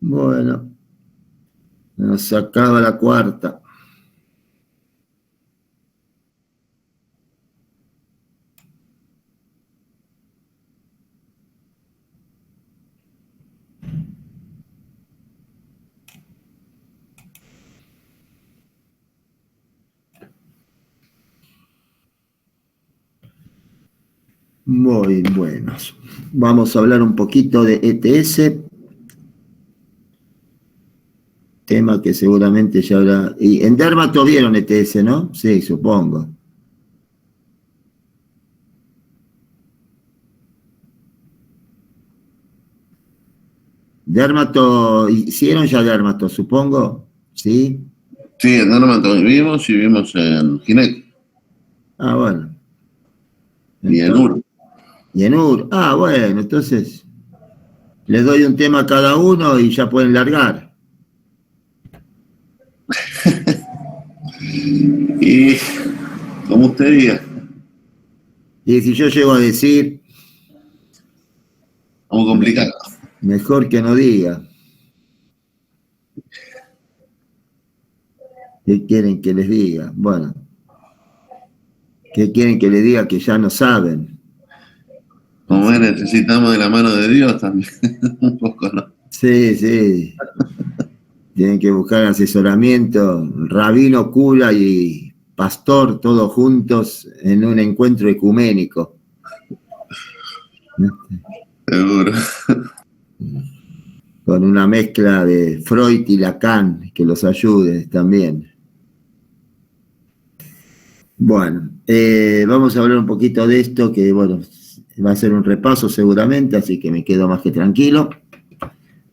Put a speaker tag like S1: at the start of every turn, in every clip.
S1: Bueno, nos acaba la cuarta. Muy buenos. Vamos a hablar un poquito de ETS, tema que seguramente ya habrá... Y en Dermato vieron ETS, ¿no? Sí, supongo. Dermato, hicieron ya Dermato, supongo, ¿sí?
S2: Sí, en Dermato vivimos y vivimos en Ginec.
S1: Ah, bueno.
S2: Y en UR.
S1: Y en UR. Ah, bueno, entonces les doy un tema a cada uno y ya pueden largar.
S2: Y como usted diga.
S1: Y si yo llego a decir...
S2: Vamos complicado.
S1: Mejor que no diga. ¿Qué quieren que les diga? Bueno. ¿Qué quieren que les diga que ya no saben?
S2: Como es, necesitamos de la mano de Dios también. Un poco, ¿no?
S1: Sí, sí. Tienen que buscar asesoramiento. Rabino, cura y pastor, todos juntos en un encuentro ecuménico.
S2: Seguro.
S1: Con una mezcla de Freud y Lacan que los ayude también. Bueno, vamos a hablar un poquito de esto, que bueno, va a ser un repaso seguramente, así que me quedo más que tranquilo,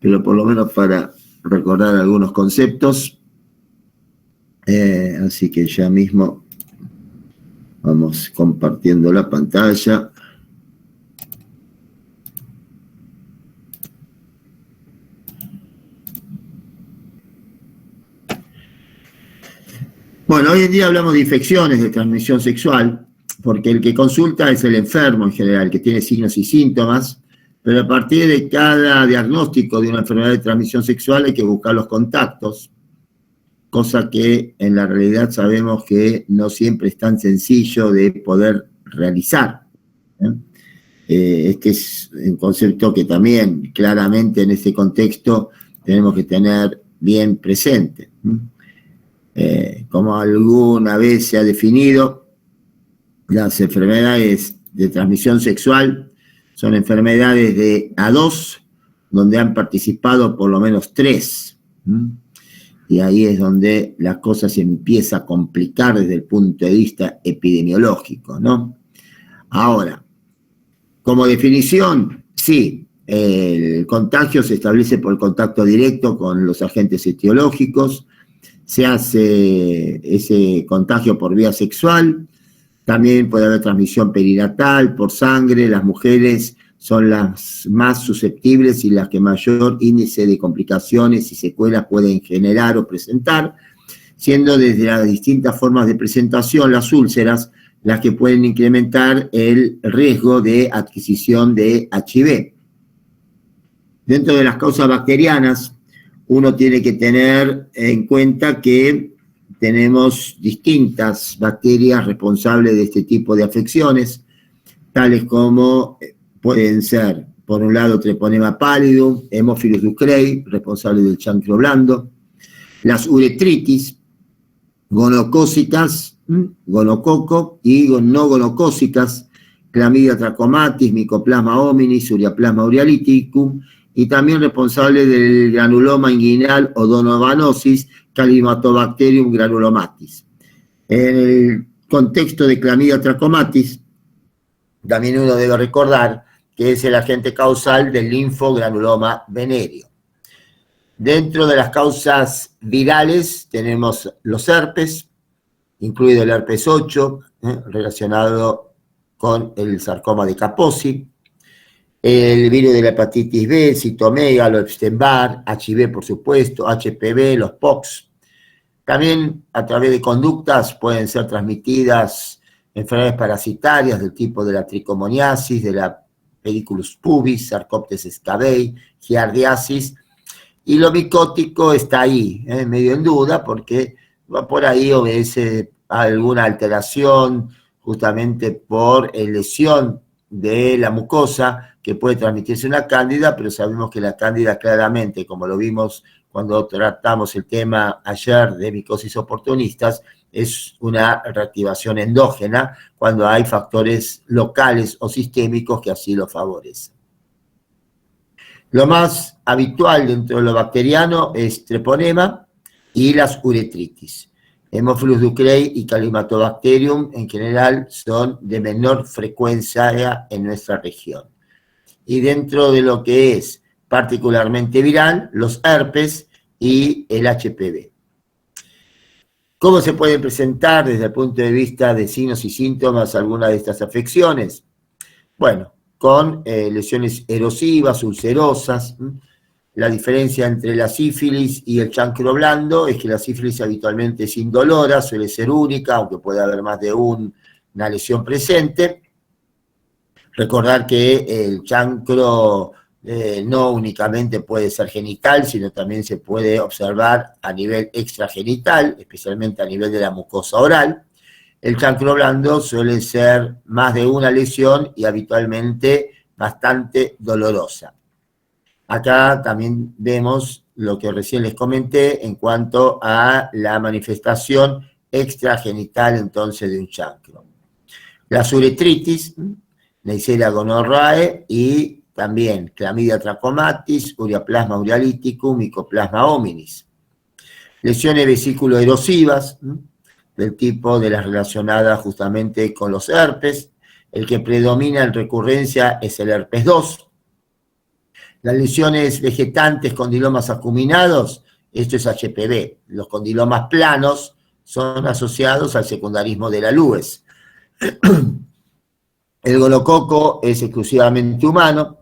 S1: pero por lo menos para recordar algunos conceptos. Así que ya mismo vamos compartiendo la pantalla. Bueno, hoy en día hablamos de infecciones de transmisión sexual, porque el que consulta es el enfermo en general, que tiene signos y síntomas, pero a partir de cada diagnóstico de una enfermedad de transmisión sexual hay que buscar los contactos, cosa que en la realidad sabemos que no siempre es tan sencillo de poder realizar. Este es un concepto que también claramente en este contexto tenemos que tener bien presente. Como alguna vez se ha definido, las enfermedades de transmisión sexual son enfermedades de A2, donde han participado por lo menos 3. Y ahí es donde la cosa se empieza a complicar desde el punto de vista epidemiológico, ¿no? Ahora, como definición, sí, el contagio se establece por el contacto directo con los agentes etiológicos, se hace ese contagio por vía sexual, también puede haber transmisión perinatal, por sangre, las mujeres son las más susceptibles y las que mayor índice de complicaciones y secuelas pueden generar o presentar, siendo desde las distintas formas de presentación, las úlceras, las que pueden incrementar el riesgo de adquisición de HIV. Dentro de las causas bacterianas, uno tiene que tener en cuenta que tenemos distintas bacterias responsables de este tipo de afecciones, tales como pueden ser, por un lado, Treponema pallidum, Haemophilus ducreyi, responsable del chancro blando, las uretritis, gonocócicas, gonococo, y no gonocócicas, Clamidia trachomatis, Mycoplasma hominis, Ureaplasma urealyticum, y también responsable del granuloma inguinal o donovanosis, Calymathobacterium granulomatis. En el contexto de Clamidia trachomatis, también uno debe recordar que es el agente causal del linfogranuloma venéreo. Dentro de las causas virales tenemos los herpes, incluido el herpes 8, relacionado con el sarcoma de Kaposi, el virus de la hepatitis B, citomegalo, Epstein-Barr, HIV por supuesto, HPV, los POX. También a través de conductas pueden ser transmitidas enfermedades parasitarias del tipo de la tricomoniasis, de la Pediculus pubis, Sarcoptes scabei, giardiasis, Y lo micótico está ahí, medio en duda, porque por ahí obedece a alguna alteración, justamente por lesión de la mucosa, que puede transmitirse una cándida, pero sabemos que la cándida claramente, como lo vimos cuando tratamos el tema ayer de micosis oportunistas, es una reactivación endógena cuando hay factores locales o sistémicos que así lo favorecen. Lo más habitual dentro de lo bacteriano es treponema y las uretritis. Haemophilus ducreyi y Calymathobacterium en general son de menor frecuencia en nuestra región. Y dentro de lo que es particularmente viral, los herpes y el HPV. ¿Cómo se pueden presentar desde el punto de vista de signos y síntomas algunas de estas afecciones? Bueno, con lesiones erosivas, ulcerosas. La diferencia entre la sífilis y el chancro blando es que la sífilis habitualmente es indolora, suele ser única, aunque puede haber más de una lesión presente. Recordar que el chancro no únicamente puede ser genital, sino también se puede observar a nivel extragenital, especialmente a nivel de la mucosa oral. El chancro blando suele ser más de una lesión y habitualmente bastante dolorosa. Acá también vemos lo que recién les comenté en cuanto a la manifestación extragenital entonces de un chancro. Las uretritis, Neisseria gonorrhoeae y también Clamidia trachomatis, Ureaplasma urealyticum, Mycoplasma hominis. Lesiones vesículo-erosivas, del tipo de las relacionadas justamente con los herpes. El que predomina en recurrencia es el herpes 2. Las lesiones vegetantes, condilomas acuminados, esto es HPV. Los condilomas planos son asociados al secundarismo de la LUES. El gonococo es exclusivamente humano,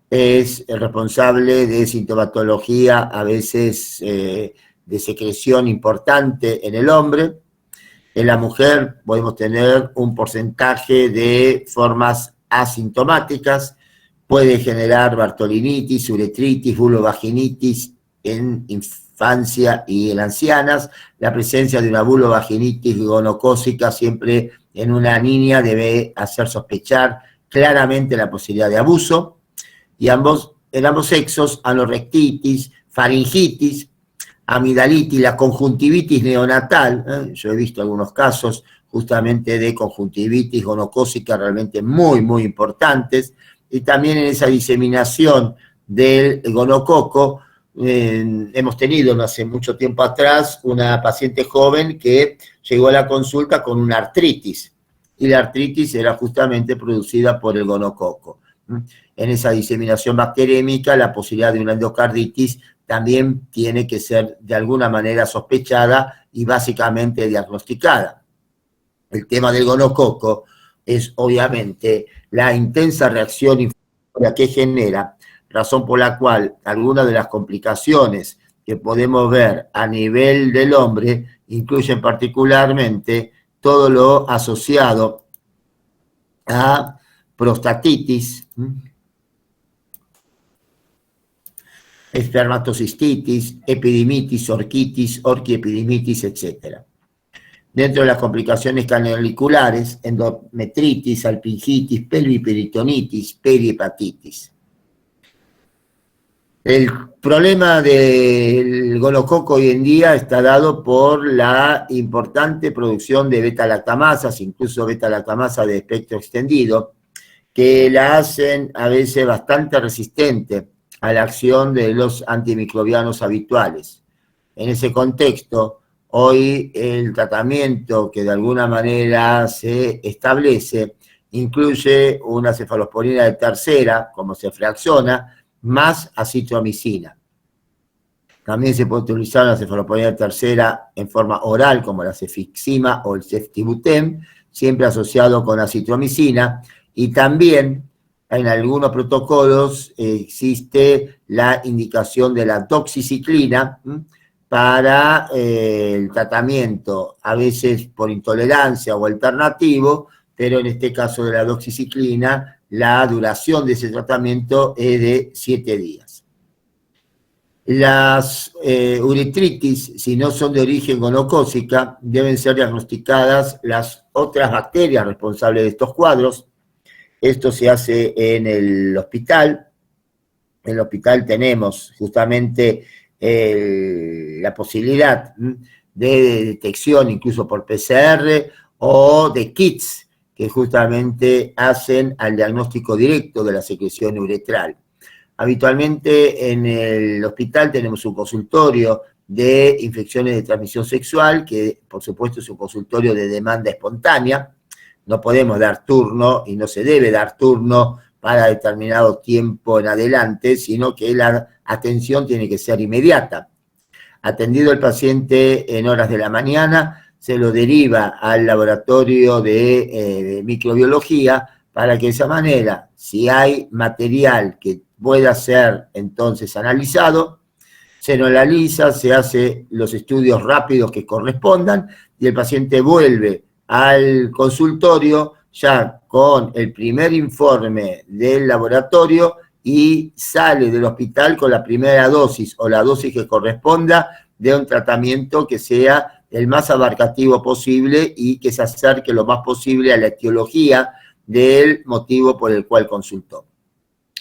S1: es responsable de sintomatología a veces de secreción importante en el hombre. En la mujer podemos tener un porcentaje de formas asintomáticas, puede generar bartolinitis, uretritis, vulvovaginitis en infancia y en ancianas. La presencia de una vulvovaginitis gonocócica siempre en una niña debe hacer sospechar claramente la posibilidad de abuso. Y en ambos sexos, anorrectitis, faringitis, amigdalitis, la conjuntivitis neonatal, yo he visto algunos casos justamente de conjuntivitis gonocócica realmente muy, muy importantes, y también en esa diseminación del gonococo, hemos tenido no hace mucho tiempo atrás una paciente joven que llegó a la consulta con una artritis, y la artritis era justamente producida por el gonococo. En esa diseminación bacteriémica, la posibilidad de una endocarditis también tiene que ser de alguna manera sospechada y básicamente diagnosticada. El tema del gonococo es obviamente la intensa reacción inflamatoria que genera, razón por la cual algunas de las complicaciones que podemos ver a nivel del hombre incluyen particularmente todo lo asociado a prostatitis, espermatocistitis, epidimitis, orquitis, orquiepidimitis, etc. Dentro de las complicaciones canaliculares, endometritis, salpingitis, pelviperitonitis, perihepatitis. El problema del gonococo hoy en día está dado por la importante producción de beta-lactamasas, incluso beta-lactamasa de espectro extendido, que la hacen a veces bastante resistente a la acción de los antimicrobianos habituales. En ese contexto, hoy el tratamiento que de alguna manera se establece incluye una cefalosporina de tercera, como ceftriaxona, más acitromicina. También se puede utilizar la cefalosporina de tercera en forma oral, como la cefixima o el ceftibutem, siempre asociado con acitromicina, y también en algunos protocolos existe la indicación de la doxiciclina para el tratamiento, a veces por intolerancia o alternativo, pero en este caso de la doxiciclina, la duración de ese tratamiento es de 7 días. Las uretritis, si no son de origen gonocócica, deben ser diagnosticadas las otras bacterias responsables de estos cuadros. Esto se hace en el hospital. En el hospital tenemos justamente la posibilidad de detección incluso por PCR o de kits que justamente hacen al diagnóstico directo de la secreción uretral. Habitualmente en el hospital tenemos un consultorio de infecciones de transmisión sexual, que por supuesto es un consultorio de demanda espontánea. No podemos dar turno y no se debe dar turno para determinado tiempo en adelante, sino que la atención tiene que ser inmediata. Atendido el paciente en horas de la mañana, se lo deriva al laboratorio de microbiología para que de esa manera, si hay material que pueda ser entonces analizado, se lo analiza, se hace los estudios rápidos que correspondan y el paciente vuelve al consultorio ya con el primer informe del laboratorio y sale del hospital con la primera dosis o la dosis que corresponda de un tratamiento que sea el más abarcativo posible y que se acerque lo más posible a la etiología del motivo por el cual consultó.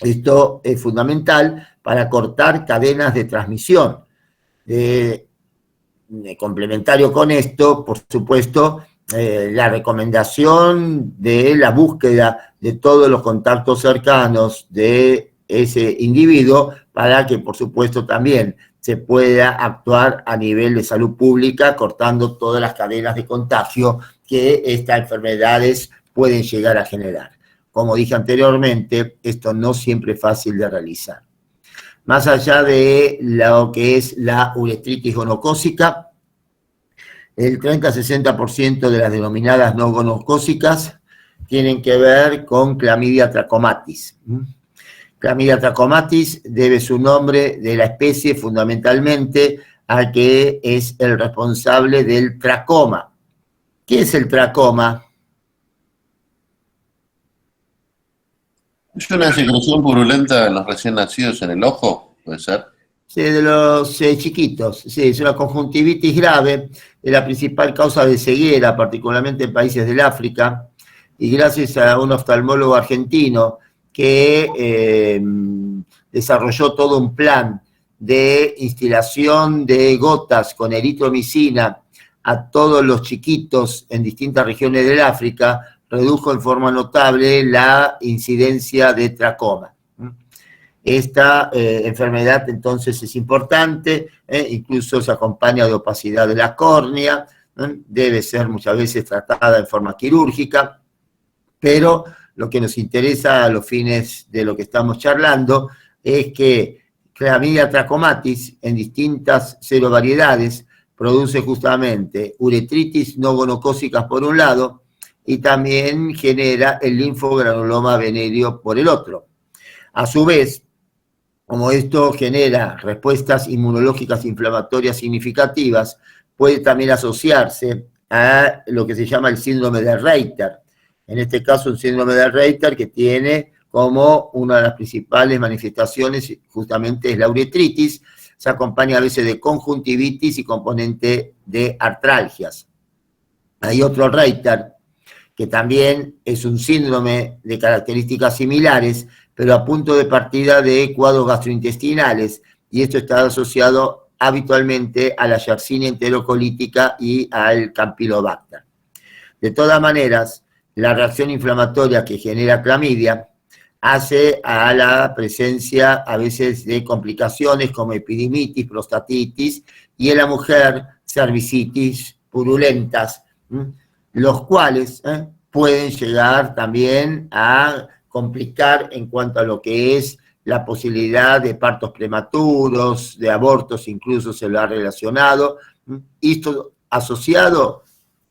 S1: Esto es fundamental para cortar cadenas de transmisión. Complementario con esto, por supuesto, la recomendación de la búsqueda de todos los contactos cercanos de ese individuo para que, por supuesto, también se pueda actuar a nivel de salud pública, cortando todas las cadenas de contagio que estas enfermedades pueden llegar a generar. Como dije anteriormente, esto no siempre es fácil de realizar. Más allá de lo que es la uretritis gonocócica, el 30-60% de las denominadas no gonocócicas tienen que ver con Clamidia trachomatis. Clamidia trachomatis debe su nombre de la especie fundamentalmente a que es el responsable del tracoma. ¿Qué es el tracoma?
S2: ¿Es una secreción purulenta en los recién nacidos en el ojo? ¿Puede ser?
S1: Sí, de los chiquitos, sí, es una conjuntivitis grave, es la principal causa de ceguera, particularmente en países del África, y gracias a un oftalmólogo argentino que desarrolló todo un plan de instilación de gotas con eritromicina a todos los chiquitos en distintas regiones del África, redujo en forma notable la incidencia de tracoma. Esta enfermedad entonces es importante, incluso se acompaña de opacidad de la córnea, debe ser muchas veces tratada en forma quirúrgica, pero lo que nos interesa a los fines de lo que estamos charlando es que Clamidia trachomatis en distintas serovariedades produce justamente uretritis no gonocócicas por un lado y también genera el linfogranuloma venéreo por el otro. A su vez, como esto genera respuestas inmunológicas inflamatorias significativas, puede también asociarse a lo que se llama el síndrome de Reiter. En este caso, un síndrome de Reiter que tiene como una de las principales manifestaciones justamente es la uretritis, se acompaña a veces de conjuntivitis y componente de artralgias. Hay otro Reiter, que también es un síndrome de características similares, pero a punto de partida de cuadros gastrointestinales, y esto está asociado habitualmente a la Yersinia enterocolítica y al Campylobacter. De todas maneras, la reacción inflamatoria que genera clamidia hace a la presencia a veces de complicaciones como epididimitis, prostatitis, y en la mujer cervicitis purulentas, los cuales pueden llegar también a complicar en cuanto a lo que es la posibilidad de partos prematuros, de abortos incluso se lo ha relacionado, y esto asociado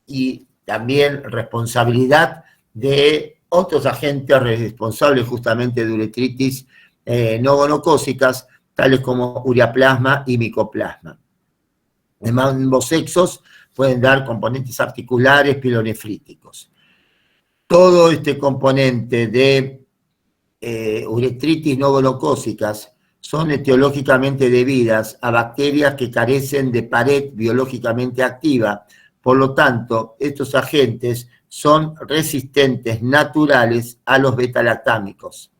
S1: y también responsabilidad de otros agentes responsables justamente de uretritis no gonocócicas, tales como ureaplasma y micoplasma. En ambos sexos pueden dar componentes articulares pilonefríticos. Todo este componente de uretritis no gonocócicas son etiológicamente debidas a bacterias que carecen de pared biológicamente activa. Por lo tanto, estos agentes son resistentes naturales a los beta-lactámicos.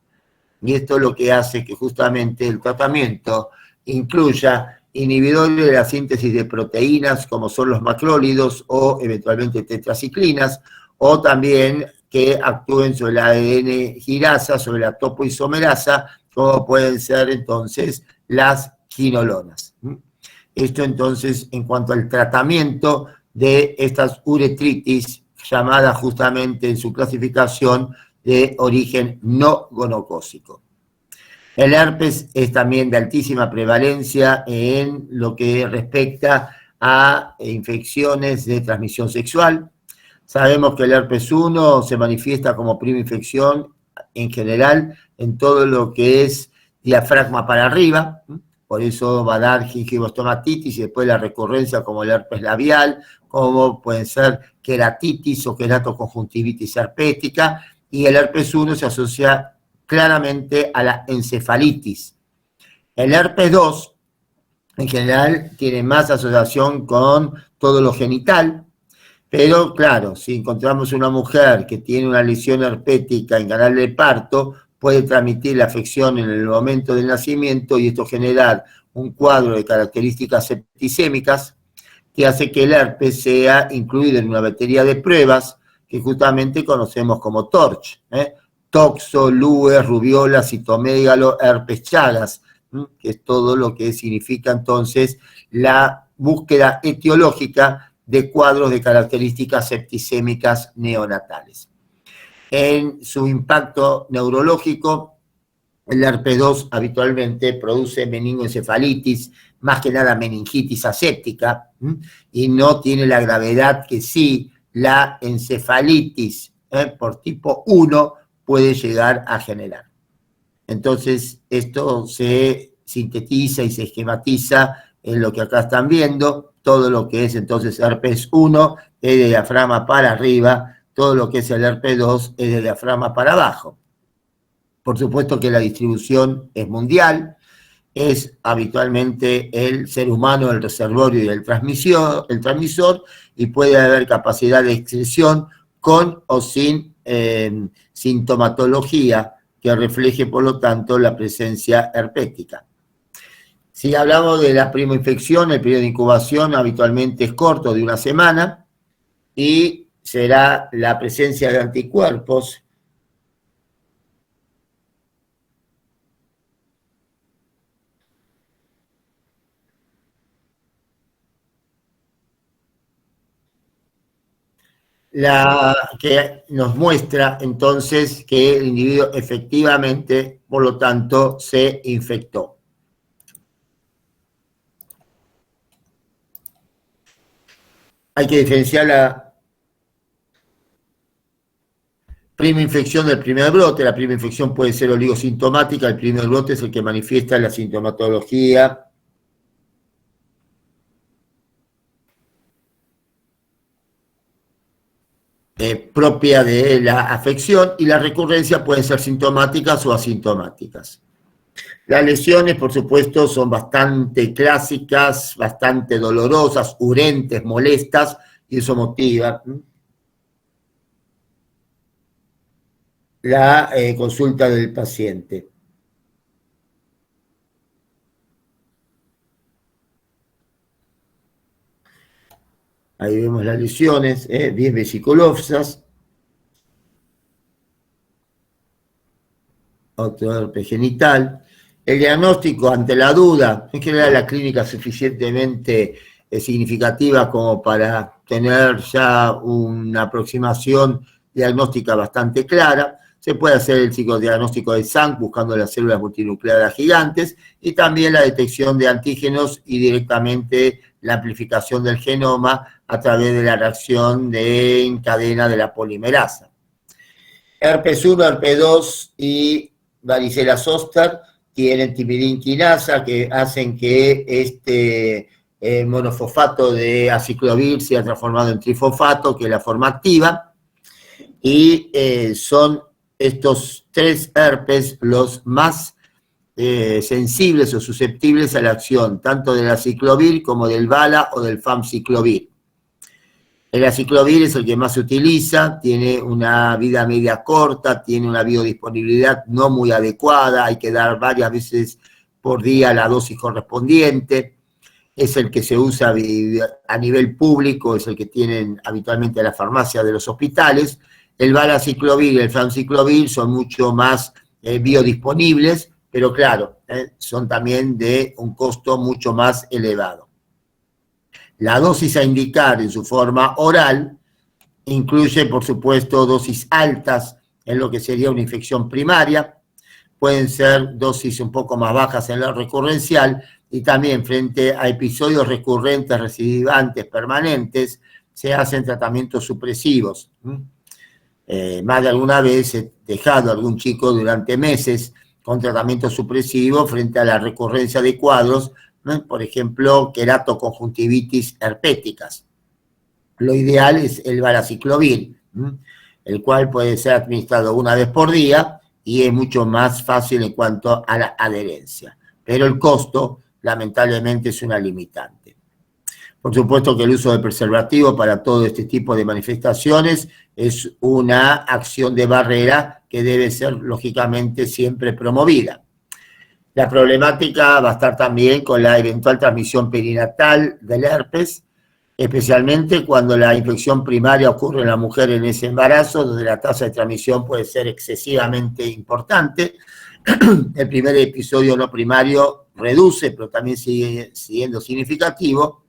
S1: Y esto es lo que hace que justamente el tratamiento incluya inhibidores de la síntesis de proteínas, como son los macrólidos o eventualmente tetraciclinas, o también que actúen sobre la ADN girasa, sobre la topoisomerasa, como pueden ser entonces las quinolonas. Esto entonces en cuanto al tratamiento de estas uretritis, llamada justamente en su clasificación de origen no gonocócico. El herpes es también de altísima prevalencia en lo que respecta a infecciones de transmisión sexual. Sabemos que el herpes 1 se manifiesta como prima infección en general en todo lo que es diafragma para arriba, por eso va a dar gingivostomatitis y después la recurrencia como el herpes labial, como pueden ser queratitis o queratoconjuntivitis herpética, y el herpes 1 se asocia claramente a la encefalitis. El herpes 2, en general, tiene más asociación con todo lo genital, pero claro, si encontramos una mujer que tiene una lesión herpética en canal de parto, puede transmitir la afección en el momento del nacimiento y esto generar un cuadro de características septicémicas que hace que el herpes sea incluido en una batería de pruebas que justamente conocemos como TORCH, toxo, lue, rubiola, citomégalo, herpes chagas, que es todo lo que significa entonces la búsqueda etiológica de cuadros de características septicémicas neonatales. En su impacto neurológico, el herpes 2 habitualmente produce meningoencefalitis, más que nada meningitis aséptica, y no tiene la gravedad que sí la encefalitis por tipo 1 puede llegar a generar. Entonces, esto se sintetiza y se esquematiza en lo que acá están viendo, todo lo que es entonces herpes 1 es de diafragma para arriba, todo lo que es el herpes 2 es de diafragma para abajo. Por supuesto que la distribución es mundial, es habitualmente el ser humano el reservorio y el transmisor, y puede haber capacidad de excreción con o sin sintomatología que refleje, por lo tanto, la presencia herpética. Si hablamos de la primoinfección, el periodo de incubación habitualmente es corto, de 1 semana, y será la presencia de anticuerpos que nos muestra entonces que el individuo efectivamente, por lo tanto, se infectó. Hay que diferenciar la prima infección del primer brote. La prima infección puede ser oligosintomática, el primer brote es el que manifiesta la sintomatología propia de la afección, y la recurrencia pueden ser sintomáticas o asintomáticas. Las lesiones, por supuesto, son bastante clásicas, bastante dolorosas, urentes, molestas, y eso motiva la consulta del paciente. Ahí vemos las lesiones, bien vesiculosas. Otro herpes genital. El diagnóstico ante la duda, en general la clínica es suficientemente significativa como para tener ya una aproximación diagnóstica bastante clara. Se puede hacer el psicodiagnóstico de SANC buscando las células multinucleares gigantes y también la detección de antígenos y directamente la amplificación del genoma a través de la reacción en cadena de la polimerasa. Herpes 1, herpes 2 y varicela zoster tienen timidinquinasa que hacen que este monofosfato de aciclovir sea transformado en trifosfato, que es la forma activa, y son estos 3 herpes los más sensibles o susceptibles a la acción, tanto del aciclovir como del bala o del famciclovir. El aciclovir es el que más se utiliza, tiene una vida media corta, tiene una biodisponibilidad no muy adecuada, hay que dar varias veces por día la dosis correspondiente, es el que se usa a nivel público, es el que tienen habitualmente las farmacias de los hospitales. El valaciclovir y el famciclovir son mucho más biodisponibles, pero claro, son también de un costo mucho más elevado. La dosis a indicar en su forma oral incluye, por supuesto, dosis altas en lo que sería una infección primaria, pueden ser dosis un poco más bajas en la recurrencial, y también frente a episodios recurrentes, recidivantes, permanentes, se hacen tratamientos supresivos. Más de alguna vez he dejado a algún chico durante meses con tratamiento supresivo frente a la recurrencia de cuadros, ¿no? Por ejemplo, queratoconjuntivitis herpéticas. Lo ideal es el valaciclovir, el cual puede ser administrado una vez por día y es mucho más fácil en cuanto a la adherencia. Pero el costo, lamentablemente, es una limitante. Por supuesto que el uso de preservativo para todo este tipo de manifestaciones es una acción de barrera que debe ser, lógicamente, siempre promovida. La problemática va a estar también con la eventual transmisión perinatal del herpes, especialmente cuando la infección primaria ocurre en la mujer en ese embarazo, donde la tasa de transmisión puede ser excesivamente importante. El primer episodio no primario reduce, pero también sigue siendo significativo,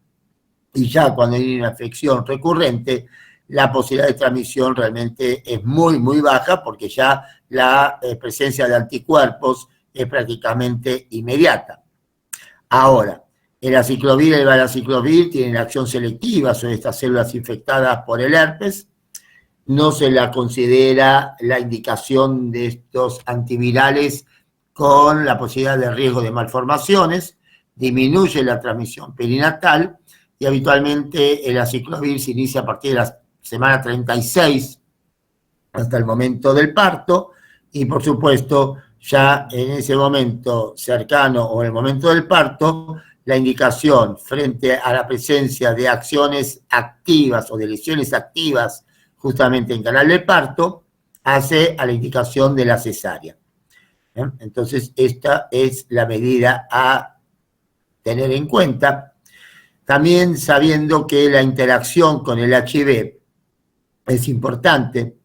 S1: y ya cuando hay una infección recurrente, la posibilidad de transmisión realmente es muy, muy baja, porque ya la presencia de anticuerpos es prácticamente inmediata. Ahora, el aciclovir y el valaciclovir tienen acción selectiva sobre estas células infectadas por el herpes. No se la considera la indicación de estos antivirales con la posibilidad de riesgo de malformaciones, disminuye la transmisión perinatal y habitualmente el aciclovir se inicia a partir de la semana 36 hasta el momento del parto, y por supuesto ya en ese momento cercano o en el momento del parto, la indicación frente a la presencia de acciones activas o de lesiones activas justamente en canal de parto, hace a la indicación de la cesárea. Entonces, esta es la medida a tener en cuenta. También sabiendo que la interacción con el HIV es importante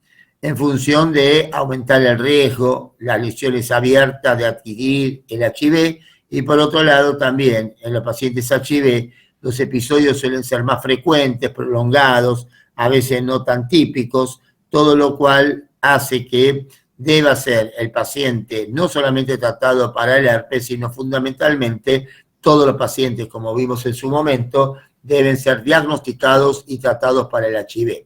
S1: en función de aumentar el riesgo, las lesiones abiertas de adquirir el HIV, y por otro lado también en los pacientes HIV los episodios suelen ser más frecuentes, prolongados, a veces no tan típicos, todo lo cual hace que deba ser el paciente no solamente tratado para el herpes, sino fundamentalmente todos los pacientes, como vimos en su momento, deben ser diagnosticados y tratados para el HIV.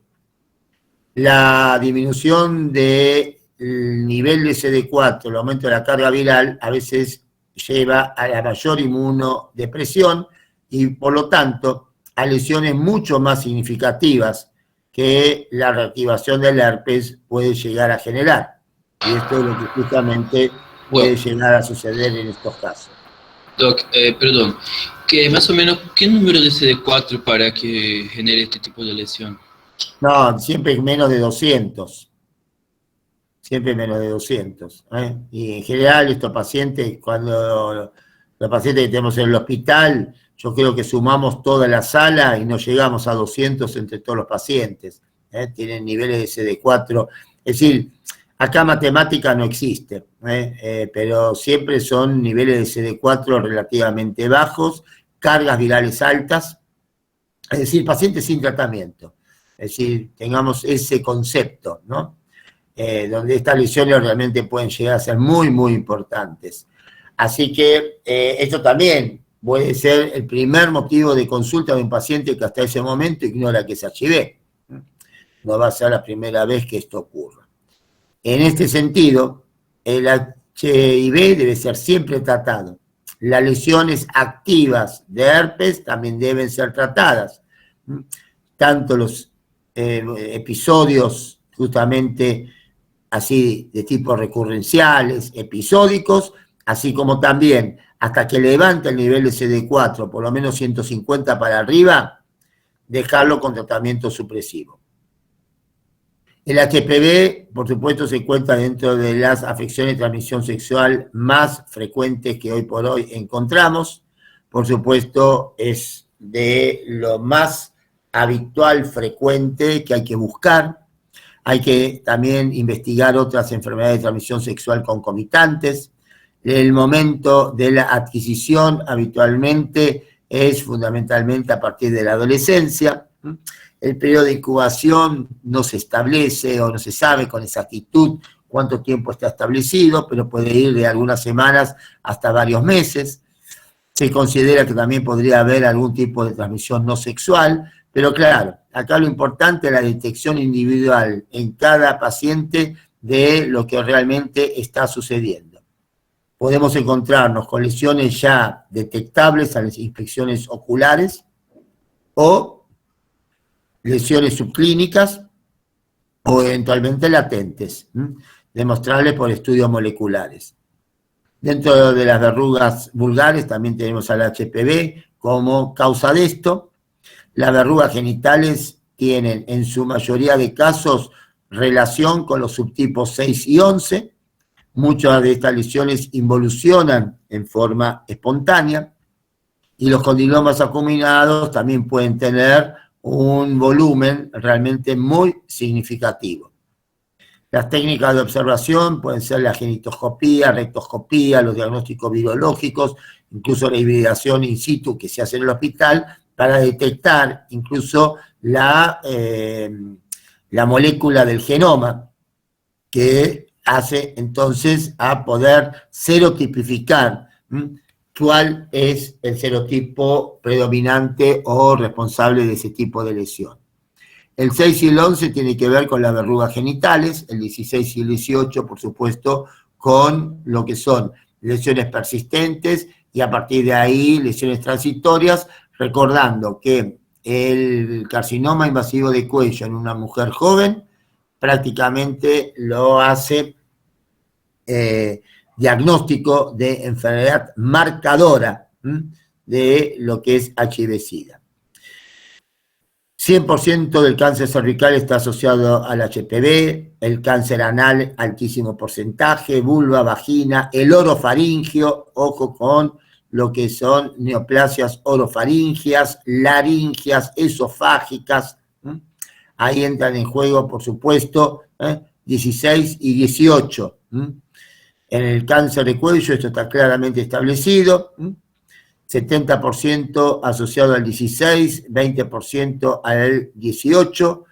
S1: La disminución del nivel de CD4, el aumento de la carga viral, a veces lleva a la mayor inmunodepresión y, por lo tanto, a lesiones mucho más significativas que la reactivación del herpes puede llegar a generar. Y esto es lo que justamente puede llegar a suceder en estos casos.
S3: Doc, perdón, ¿qué más o menos qué número de CD4 para que genere este tipo de lesión?
S1: No, siempre menos de 200. Siempre menos de 200. Y en general estos pacientes, cuando los pacientes que tenemos en el hospital, yo creo que sumamos toda la sala y no llegamos a 200 entre todos los pacientes. Tienen niveles de CD4. Es decir, acá matemática no existe, pero siempre son niveles de CD4 relativamente bajos, cargas virales altas, es decir, pacientes sin tratamiento. Es decir, tengamos ese concepto, ¿no? Donde estas lesiones realmente pueden llegar a ser muy, muy importantes. Así que esto también puede ser el primer motivo de consulta de un paciente que hasta ese momento ignora que es HIV. No va a ser la primera vez que esto ocurra. En este sentido, el HIV debe ser siempre tratado. Las lesiones activas de herpes también deben ser tratadas. Tanto los episodios justamente así de tipo recurrenciales, episódicos, así como también hasta que levante el nivel de CD4, por lo menos 150 para arriba, dejarlo con tratamiento supresivo. El HPV, por supuesto, se encuentra dentro de las afecciones de transmisión sexual más frecuentes que hoy por hoy encontramos. Por supuesto, es de lo más habitual, frecuente, que hay que buscar. Hay que también investigar otras enfermedades de transmisión sexual concomitantes. El momento de la adquisición habitualmente es fundamentalmente a partir de la adolescencia. El periodo de incubación no se establece o no se sabe con exactitud cuánto tiempo está establecido, pero puede ir de algunas semanas hasta varios meses. Se considera que también podría haber algún tipo de transmisión no sexual, pero claro, acá lo importante es la detección individual en cada paciente de lo que realmente está sucediendo. Podemos encontrarnos con lesiones ya detectables a las inspecciones oculares o lesiones subclínicas o eventualmente latentes, demostrables por estudios moleculares. Dentro de las verrugas vulgares también tenemos al HPV como causa de esto. Las verrugas genitales tienen en su mayoría de casos relación con los subtipos 6 y 11. Muchas de estas lesiones involucionan en forma espontánea y los condilomas acuminados también pueden tener un volumen realmente muy significativo. Las técnicas de observación pueden ser la genitoscopía, rectoscopía, los diagnósticos virológicos, incluso la hibridación in situ que se hace en el hospital para detectar incluso la molécula del genoma que hace entonces a poder serotipificar cuál es el serotipo predominante o responsable de ese tipo de lesión. El 6 y el 11 tiene que ver con las verrugas genitales, el 16 y el 18, por supuesto, con lo que son lesiones persistentes y a partir de ahí lesiones transitorias, recordando que el carcinoma invasivo de cuello en una mujer joven prácticamente lo hace diagnóstico de enfermedad marcadora de lo que es HIV-Sida. 100% del cáncer cervical está asociado al HPV, el cáncer anal, altísimo porcentaje, vulva, vagina, el orofaringio, ojo con lo que son neoplasias orofaringias, laringias, esofágicas. Ahí entran en juego, por supuesto, 16 y 18. En el cáncer de cuello esto está claramente establecido, 70% asociado al 16, 20% al 18,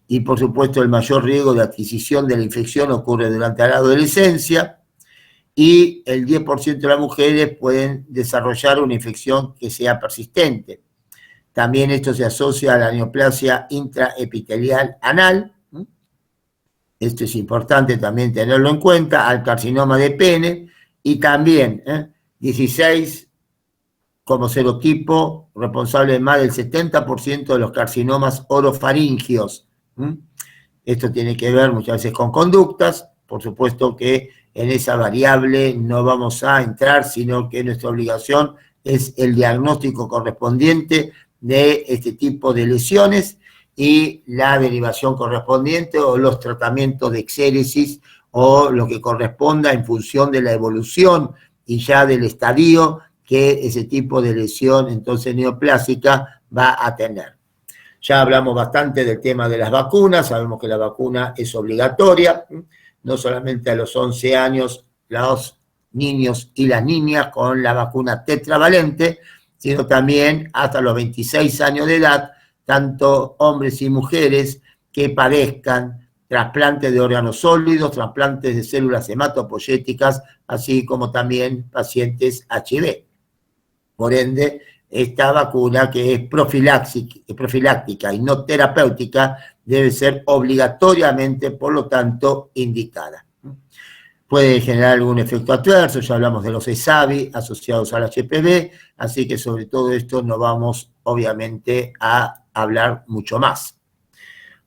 S1: y por supuesto el mayor riesgo de adquisición de la infección ocurre durante la adolescencia, y el 10% de las mujeres pueden desarrollar una infección que sea persistente. También esto se asocia a la neoplasia intraepitelial anal, esto es importante también tenerlo en cuenta, al carcinoma de pene, y también 16 como serotipo responsable de más del 70% de los carcinomas orofaringios. Esto tiene que ver muchas veces con conductas, por supuesto que en esa variable no vamos a entrar, sino que nuestra obligación es el diagnóstico correspondiente de este tipo de lesiones y la derivación correspondiente o los tratamientos de exéresis o lo que corresponda en función de la evolución y ya del estadio que ese tipo de lesión entonces neoplásica va a tener. Ya hablamos bastante del tema de las vacunas, sabemos que la vacuna es obligatoria, no solamente a los 11 años los niños y las niñas con la vacuna tetravalente, sino también hasta los 26 años de edad, tanto hombres y mujeres que padezcan trasplantes de órganos sólidos, trasplantes de células hematopoyéticas, así como también pacientes HIV. Por ende, esta vacuna que es profiláctica y no terapéutica debe ser obligatoriamente, por lo tanto, indicada. Puede generar algún efecto adverso, ya hablamos de los ESAVI asociados al HPV, así que sobre todo esto no vamos, obviamente, a hablar mucho más.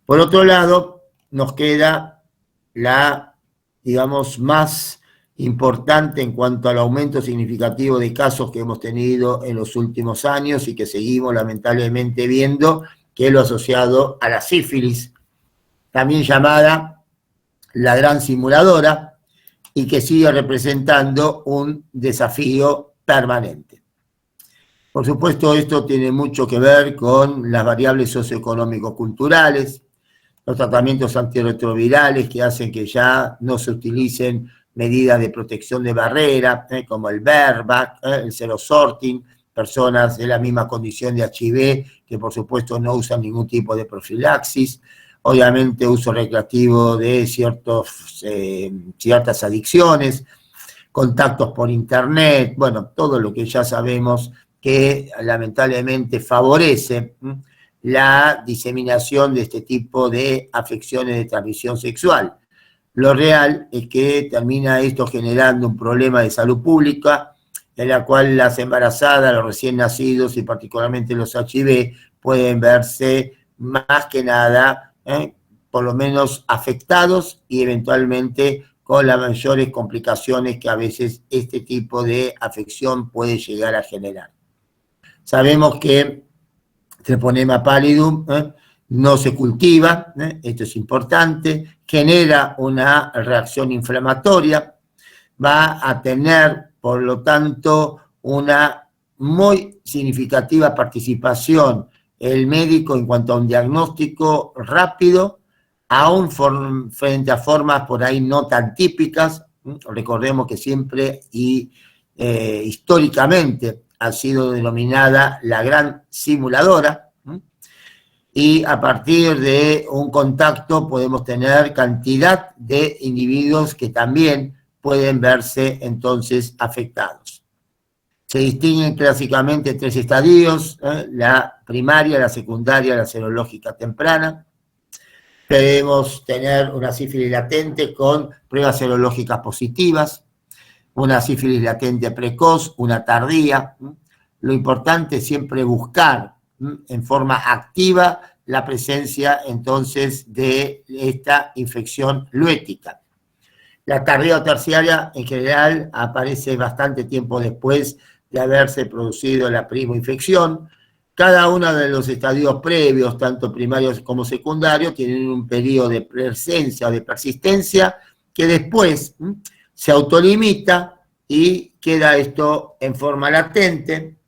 S1: Por otro lado, nos queda la, digamos, más importante en cuanto al aumento significativo de casos que hemos tenido en los últimos años y que seguimos lamentablemente viendo, que es lo asociado a la sífilis, también llamada la gran simuladora, y que sigue representando un desafío permanente. Por supuesto, esto tiene mucho que ver con las variables socioeconómico-culturales, los tratamientos antirretrovirales que hacen que ya no se utilicen medidas de protección de barrera, como el VERBAC, el serosorting, personas de la misma condición de HIV que por supuesto no usan ningún tipo de profilaxis, obviamente uso recreativo de ciertas adicciones, contactos por internet, bueno, todo lo que ya sabemos que lamentablemente favorece la diseminación de este tipo de afecciones de transmisión sexual. Lo real es que termina esto generando un problema de salud pública, en la cual las embarazadas, los recién nacidos y particularmente los HIV pueden verse más que nada, por lo menos afectados y eventualmente con las mayores complicaciones que a veces este tipo de afección puede llegar a generar. Sabemos que Treponema pallidum no se cultiva, esto es importante, genera una reacción inflamatoria, va a tener, por lo tanto, una muy significativa participación el médico en cuanto a un diagnóstico rápido, aún frente a formas por ahí no tan típicas. Recordemos que siempre y históricamente ha sido denominada la gran simuladora, y a partir de un contacto podemos tener cantidad de individuos que también pueden verse entonces afectados. Se distinguen clásicamente tres estadios, la primaria, la secundaria, la serológica temprana. Podemos tener una sífilis latente con pruebas serológicas positivas, una sífilis latente precoz, una tardía. Lo importante es siempre buscar en forma activa la presencia entonces de esta infección luética. La tardía o terciaria en general aparece bastante tiempo después de haberse producido la primoinfección. Cada uno de los estadios previos, tanto primarios como secundarios, tienen un periodo de presencia o de persistencia que después se autolimita y queda esto en forma latente,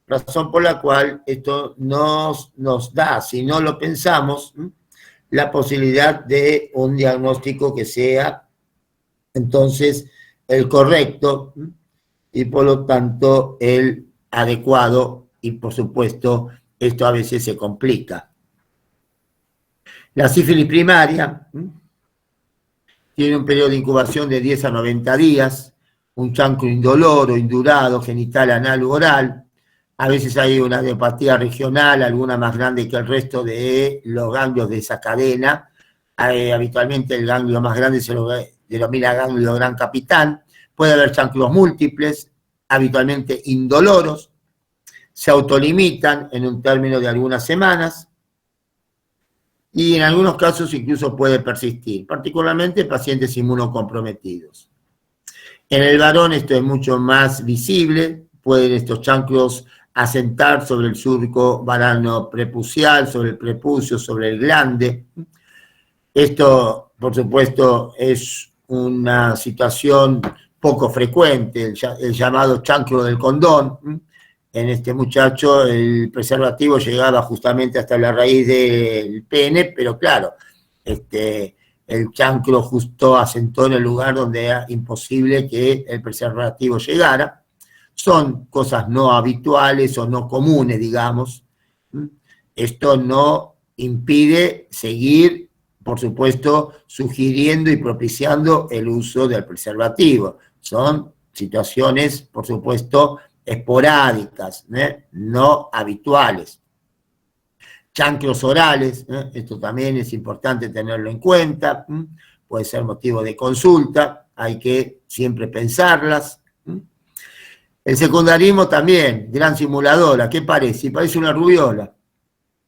S1: razón por la cual esto nos da, si no lo pensamos, la posibilidad de un diagnóstico que sea entonces el correcto y por lo tanto el adecuado, y por supuesto esto a veces se complica. La sífilis primaria tiene un periodo de incubación de 10 a 90 días, un chancro indoloro, indurado, genital, anal u oral. A veces hay una adenopatía regional, alguna más grande que el resto de los ganglios de esa cadena. Habitualmente el ganglio más grande se lo denomina ganglio gran capitán. Puede haber chancros múltiples, habitualmente indoloros. Se autolimitan en un término de algunas semanas. Y en algunos casos incluso puede persistir, particularmente en pacientes inmunocomprometidos. En el varón esto es mucho más visible. Pueden estos chancros asentar sobre el surco varano prepucial, sobre el prepucio, sobre el glande. Esto, por supuesto, es una situación poco frecuente, el llamado chancro del condón. En este muchacho el preservativo llegaba justamente hasta la raíz del pene, pero claro, el chancro justo asentó en el lugar donde era imposible que el preservativo llegara. Son cosas no habituales o no comunes, digamos. Esto no impide seguir, por supuesto, sugiriendo y propiciando el uso del preservativo. Son situaciones, por supuesto, esporádicas, no habituales. Chancros orales, esto también es importante tenerlo en cuenta, puede ser motivo de consulta, hay que siempre pensarlas. El secundarismo también, gran simuladora, ¿qué parece? Parece una rubiola.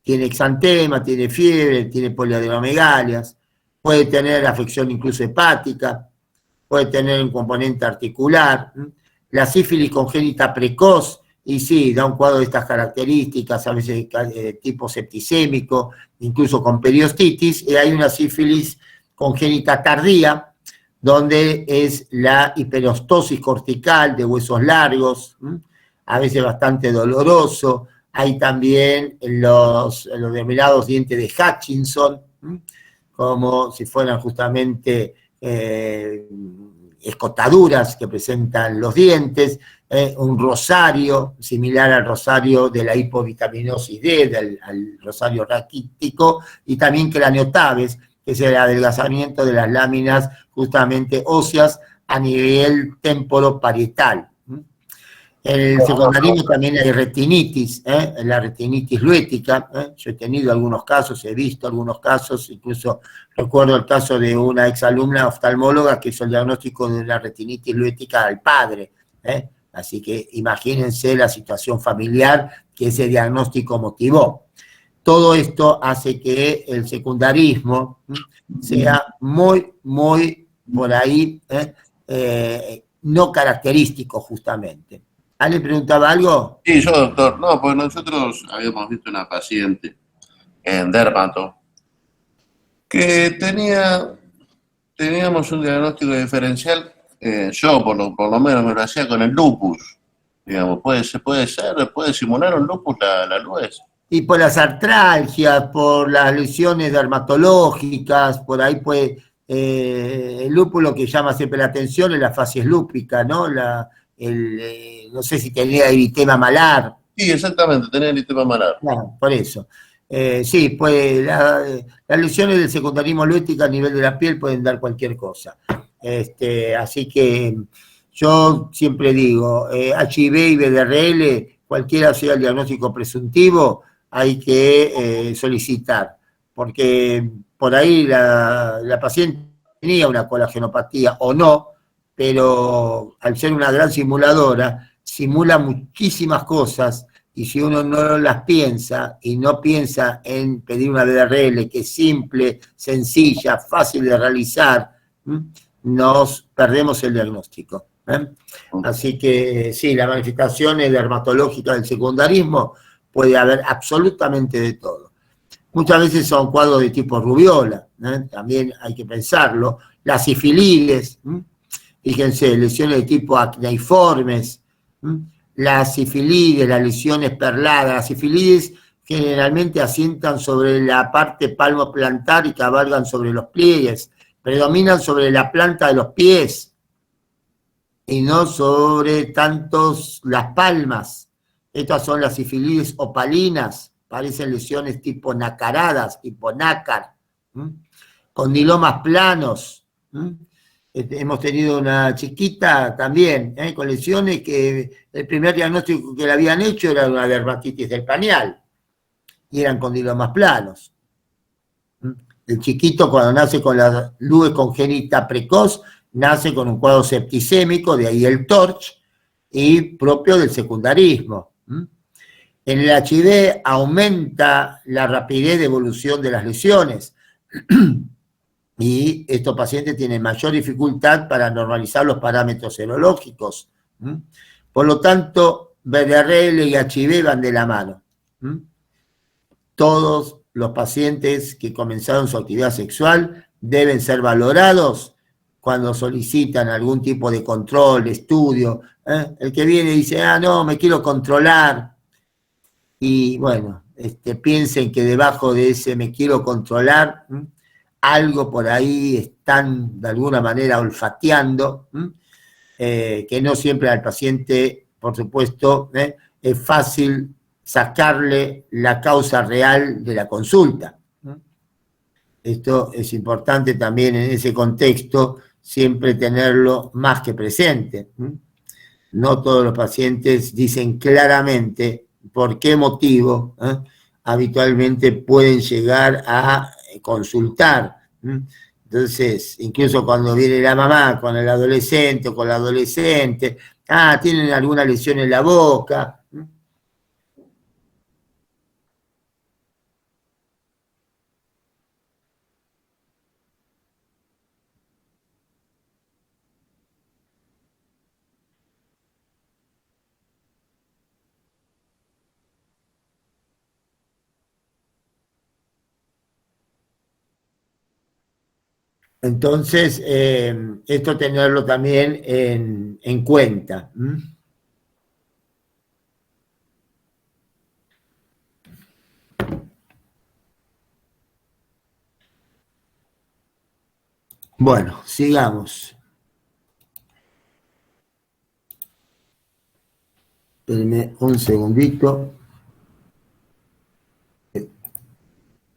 S1: Tiene exantema, tiene fiebre, tiene poliadenomegalias, puede tener afección incluso hepática, puede tener un componente articular. La sífilis congénita precoz, y sí, da un cuadro de estas características, a veces tipo septicémico, incluso con periostitis, y hay una sífilis congénita tardía, donde es la hiperostosis cortical de huesos largos, a veces bastante doloroso. Hay también los denominados dientes de Hutchinson, como si fueran justamente escotaduras que presentan los dientes, un rosario similar al rosario de la hipovitaminosis D, al rosario raquítico, y también craniotabes, que es el adelgazamiento de las láminas justamente óseas a nivel temporoparietal. En el secundarismo también hay retinitis, la retinitis luética. Yo he tenido algunos casos, he visto algunos casos, incluso recuerdo el caso de una exalumna oftalmóloga que hizo el diagnóstico de la retinitis luética al padre. Así que imagínense la situación familiar que ese diagnóstico motivó. Todo esto hace que el secundarismo sea muy, muy por ahí no característico justamente. ¿Ale preguntaba algo?
S2: Sí, yo, doctor. No, pues nosotros habíamos visto una paciente en dermato que teníamos un diagnóstico diferencial. Yo, por lo menos, me lo hacía con el lupus. Digamos, puede simular un lupus la luz.
S1: Y por las artralgias, por las lesiones dermatológicas, por ahí puede, el lúpulo que llama siempre la atención es la facies lúpica, ¿no? No sé si tenía eritema malar.
S2: Sí, exactamente, tenía el eritema malar.
S1: Claro, por eso. Sí, pues las lesiones del secundarismo luética a nivel de la piel pueden dar cualquier cosa. Así que yo siempre digo, HIV y BDRL, cualquiera sea el diagnóstico presuntivo, hay que solicitar, porque por ahí la paciente tenía una colagenopatía o no, pero al ser una gran simuladora, simula muchísimas cosas, y si uno no las piensa y no piensa en pedir una DRL que es simple, sencilla, fácil de realizar, nos perdemos el diagnóstico. Así que sí, las manifestaciones dermatológicas del secundarismo puede haber absolutamente de todo. Muchas veces son cuadros de tipo rubiola, también hay que pensarlo. Las sifilides, fíjense, lesiones de tipo acneiformes, las sifilides, las lesiones perladas. Las sifilides generalmente asientan sobre la parte palmoplantar y cabalgan sobre los pliegues, predominan sobre la planta de los pies y no sobre tantos las palmas. Estas son las sifilides opalinas, parecen lesiones tipo nacaradas, tipo nácar, condilomas planos. Hemos tenido una chiquita también, con lesiones que el primer diagnóstico que le habían hecho era una dermatitis del pañal, y eran condilomas planos. El chiquito, cuando nace con la luz congénita precoz, nace con un cuadro septicémico, de ahí el TORCH, y propio del secundarismo. En el HIV aumenta la rapidez de evolución de las lesiones, y estos pacientes tienen mayor dificultad para normalizar los parámetros serológicos. Por lo tanto, BDRL y HIV van de la mano. Todos los pacientes que comenzaron su actividad sexual deben ser valorados cuando solicitan algún tipo de control, estudio. El que viene y dice, no, me quiero controlar. Y bueno, piensen que debajo de ese me quiero controlar, algo por ahí están de alguna manera olfateando, que no siempre al paciente, por supuesto, es fácil sacarle la causa real de la consulta. Esto es importante también en ese contexto, siempre tenerlo más que presente. No todos los pacientes dicen claramente por qué motivo habitualmente pueden llegar a consultar. Entonces, incluso cuando viene la mamá con el adolescente o con la adolescente, tienen alguna lesión en la boca. Entonces, esto tenerlo también en cuenta. Bueno, sigamos. Espérenme un segundito.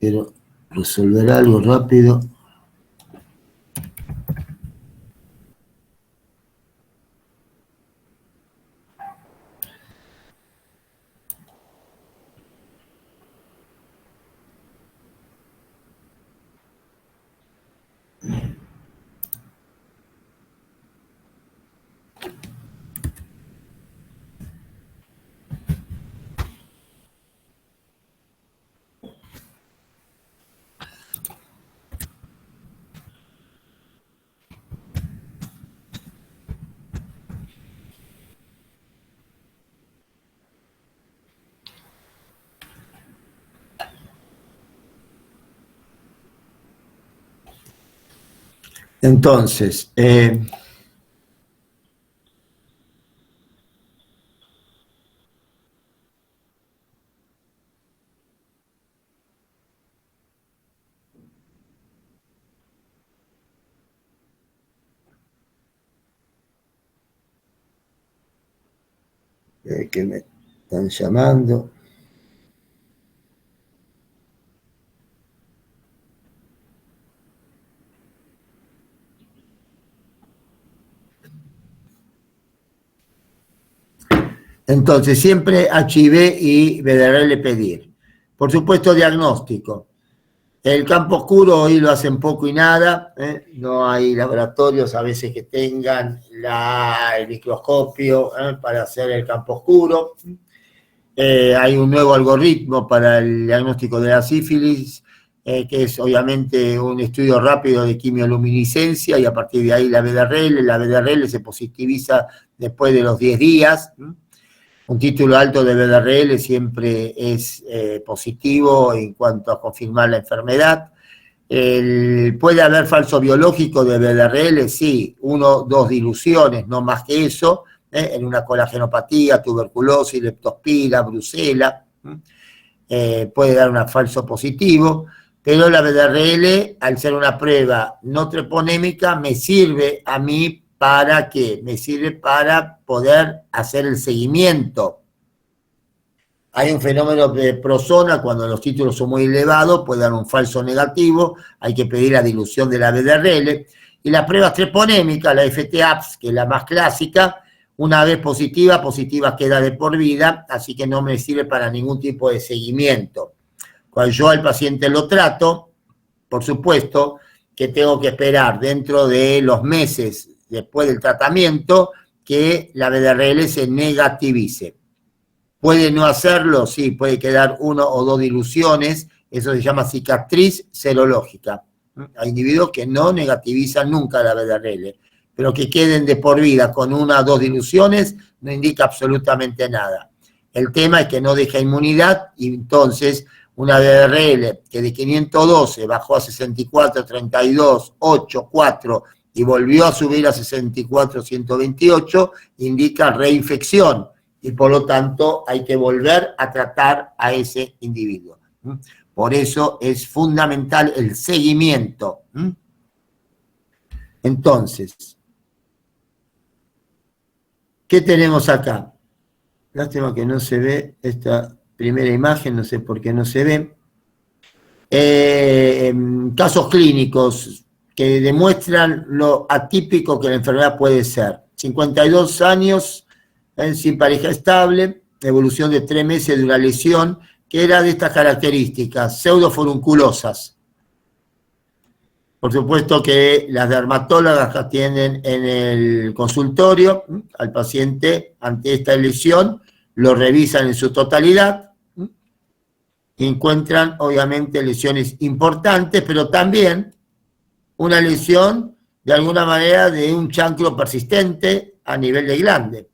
S1: Quiero resolver algo rápido. Entonces, que me están llamando. Entonces, siempre HIV y VDRL pedir. Por supuesto, diagnóstico. El campo oscuro hoy lo hacen poco y nada, no hay laboratorios a veces que tengan el microscopio para hacer el campo oscuro. Hay un nuevo algoritmo para el diagnóstico de la sífilis, que es obviamente un estudio rápido de quimioluminiscencia, y a partir de ahí la VDRL se positiviza después de los 10 días. Un título alto de VDRL siempre es positivo en cuanto a confirmar la enfermedad. ¿Puede haber falso biológico de VDRL? Sí, 1 o 2 diluciones, no más que eso, en una colagenopatía, tuberculosis, leptospira, brucela, puede dar un falso positivo, pero la VDRL, al ser una prueba no treponémica, me sirve a mí ¿para qué? Me sirve para poder hacer el seguimiento. Hay un fenómeno de prozona, cuando los títulos son muy elevados, puede dar un falso negativo, hay que pedir la dilución de la VDRL. Y las pruebas treponémicas, la FT-APS, que es la más clásica, una vez positiva queda de por vida, así que no me sirve para ningún tipo de seguimiento. Cuando yo al paciente lo trato, por supuesto que tengo que esperar dentro de los meses después del tratamiento que la VDRL se negativice. ¿Puede no hacerlo? Sí, puede quedar 1 o 2 diluciones, eso se llama cicatriz serológica. Hay individuos que no negativizan nunca la VDRL, pero que queden de por vida con 1 o 2 diluciones no indica absolutamente nada. El tema es que no deja inmunidad, y entonces una VDRL que de 512 bajó a 64, 32, 8, 4 y volvió a subir a 64, 128, indica reinfección, y por lo tanto hay que volver a tratar a ese individuo. Por eso es fundamental el seguimiento. Entonces, ¿qué tenemos acá? Lástima que no se ve esta primera imagen, no sé por qué no se ve. Casos clínicos que demuestran lo atípico que la enfermedad puede ser. 52 años, sin pareja estable, evolución de 3 meses de una lesión que era de estas características, pseudoforunculosas. Por supuesto que las dermatólogas que atienden en el consultorio al paciente ante esta lesión lo revisan en su totalidad y encuentran obviamente lesiones importantes, pero también una lesión de alguna manera de un chancro persistente a nivel de glande.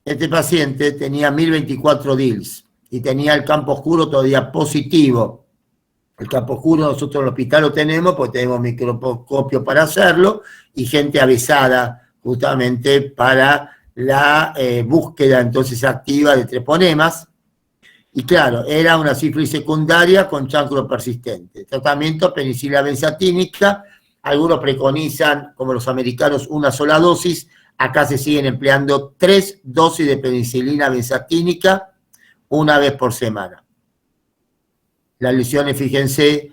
S1: Este paciente tenía 1024 DILs y tenía el campo oscuro todavía positivo. El campo oscuro nosotros en el hospital lo tenemos, porque tenemos microscopio para hacerlo, y gente avisada justamente para la búsqueda entonces activa de treponemas. Y claro, era una sífilis secundaria con chancro persistente. Tratamiento, penicilina benzatínica. Algunos preconizan, como los americanos, una sola dosis. Acá se siguen empleando 3 dosis de penicilina benzatínica una vez por semana. Las lesiones, fíjense,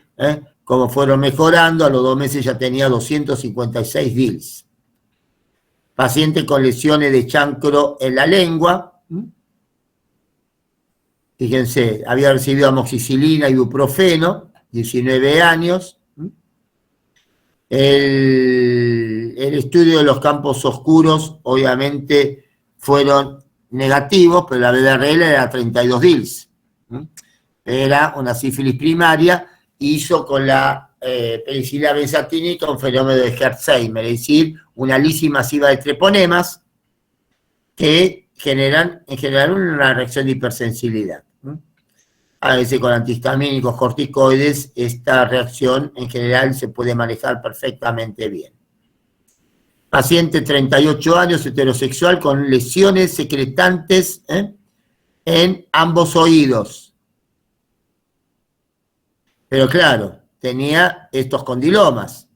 S1: cómo fueron mejorando. A los 2 meses ya tenía 256 DILs. Paciente con lesiones de chancro en la lengua. Fíjense, había recibido amoxicilina y ibuprofeno, 19 años. El estudio de los campos oscuros, obviamente, fueron negativos, pero la BDRL era 32 DILs. Era una sífilis primaria, hizo con la penicilina benzatínica un fenómeno de Hertzheimer, es decir, una lisis masiva de treponemas que generan en general una reacción de hipersensibilidad. A veces con antihistamínicos, corticoides, esta reacción en general se puede manejar perfectamente bien. Paciente 38 años, heterosexual, con lesiones secretantes en ambos oídos. Pero claro, tenía estos condilomas.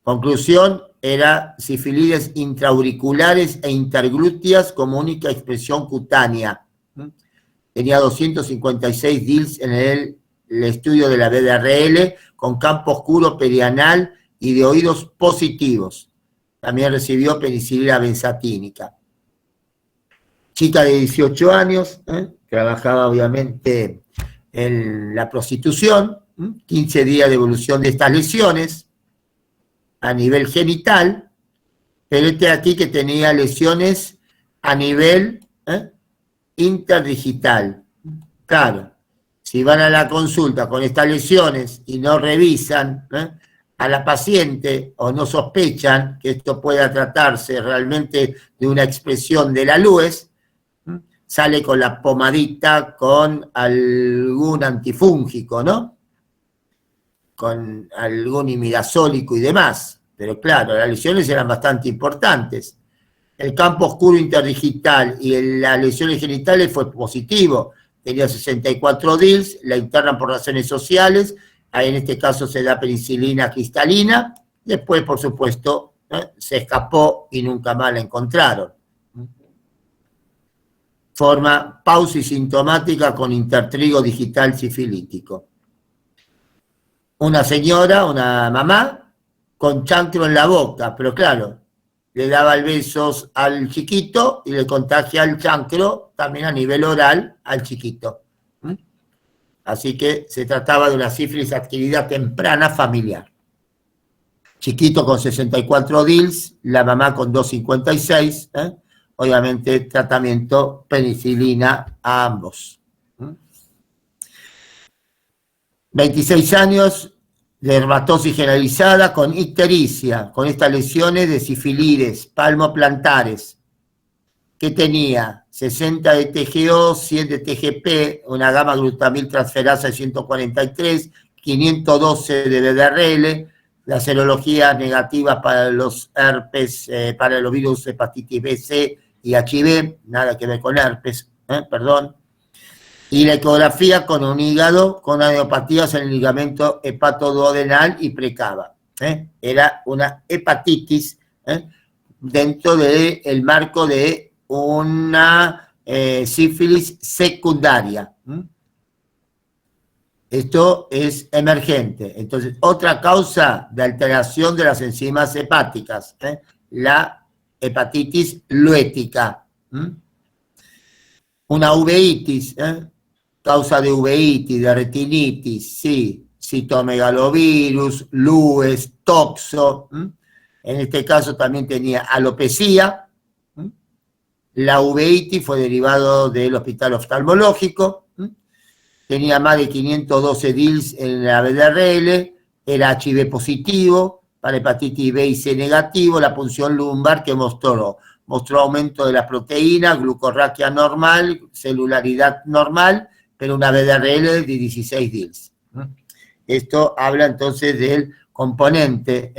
S1: Conclusión, era sifilides intraauriculares e interglúteas como única expresión cutánea. Tenía 256 DILs en el estudio de la BDRL, con campo oscuro perianal y de oídos positivos. También recibió penicilina benzatínica. Chica de 18 años, trabajaba obviamente en la prostitución, 15 días de evolución de estas lesiones a nivel genital, pero este aquí que tenía lesiones a nivel interdigital. Claro, si van a la consulta con estas lesiones y no revisan a la paciente o no sospechan que esto pueda tratarse realmente de una expresión de la LUES, sale con la pomadita con algún antifúngico, ¿no? Con algún imidazólico y demás. Pero claro, las lesiones eran bastante importantes. El campo oscuro interdigital y las lesiones genitales fue positivo. Tenía 64 DILs, la internan por razones sociales. Ahí en este caso se da penicilina cristalina. Después, por supuesto, se escapó y nunca más la encontraron. Forma pausis sintomática con intertrigo digital sifilítico. Una señora, una mamá, con chancro en la boca, pero claro, le daba besos al chiquito y le contagia el chancro también a nivel oral al chiquito. Así que se trataba de una sífilis adquirida temprana familiar. Chiquito con 64 DILs, la mamá con 256, obviamente tratamiento penicilina a ambos. 26 años, de dermatosis generalizada con ictericia, con estas lesiones de sifilides palmoplantares, que tenía 60 de TGO, 100 de TGP, una gamma glutamil transferasa de 143, 512 de BDRL, las serologías negativas para los herpes, para los virus hepatitis B, C y HIV, nada que ver con herpes, perdón. Y la ecografía con un hígado con adenopatías en el ligamento hepatoduodenal y precava. Era una hepatitis dentro del marco de una sífilis secundaria. Esto es emergente. Entonces, otra causa de alteración de las enzimas hepáticas, la hepatitis luética. Una uveitis, causa de uveitis, de retinitis, sí, citomegalovirus, LUES, toxo. En este caso también tenía alopecia. La uveitis fue derivado del hospital oftalmológico. Tenía más de 512 DILs en la BDRL, era HIV positivo, para hepatitis B y C negativo, la punción lumbar que mostró aumento de la proteína, glucorraquia normal, celularidad normal, pero una BDRL de 16 DILs. Esto habla entonces del componente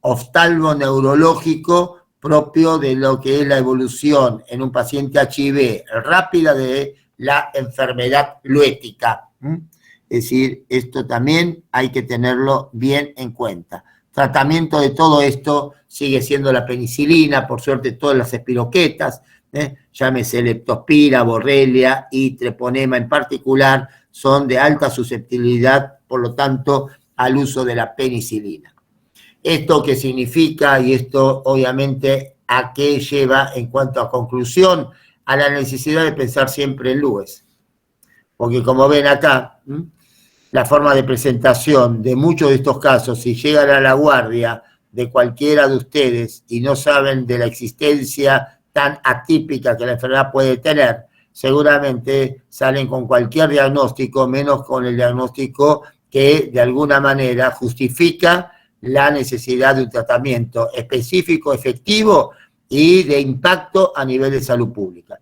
S1: oftalmoneurológico propio de lo que es la evolución en un paciente HIV rápida de la enfermedad luética. Es decir, esto también hay que tenerlo bien en cuenta. Tratamiento de todo esto sigue siendo la penicilina, por suerte todas las espiroquetas, llámese leptospira, borrelia y treponema en particular, son de alta susceptibilidad, por lo tanto, al uso de la penicilina. ¿Esto qué significa? Y esto, obviamente, ¿a qué lleva en cuanto a conclusión? A la necesidad de pensar siempre en LUES. Porque como ven acá, la forma de presentación de muchos de estos casos, si llegan a la guardia de cualquiera de ustedes y no saben de la existencia tan atípica que la enfermedad puede tener, seguramente salen con cualquier diagnóstico, menos con el diagnóstico que de alguna manera justifica la necesidad de un tratamiento específico, efectivo y de impacto a nivel de salud pública.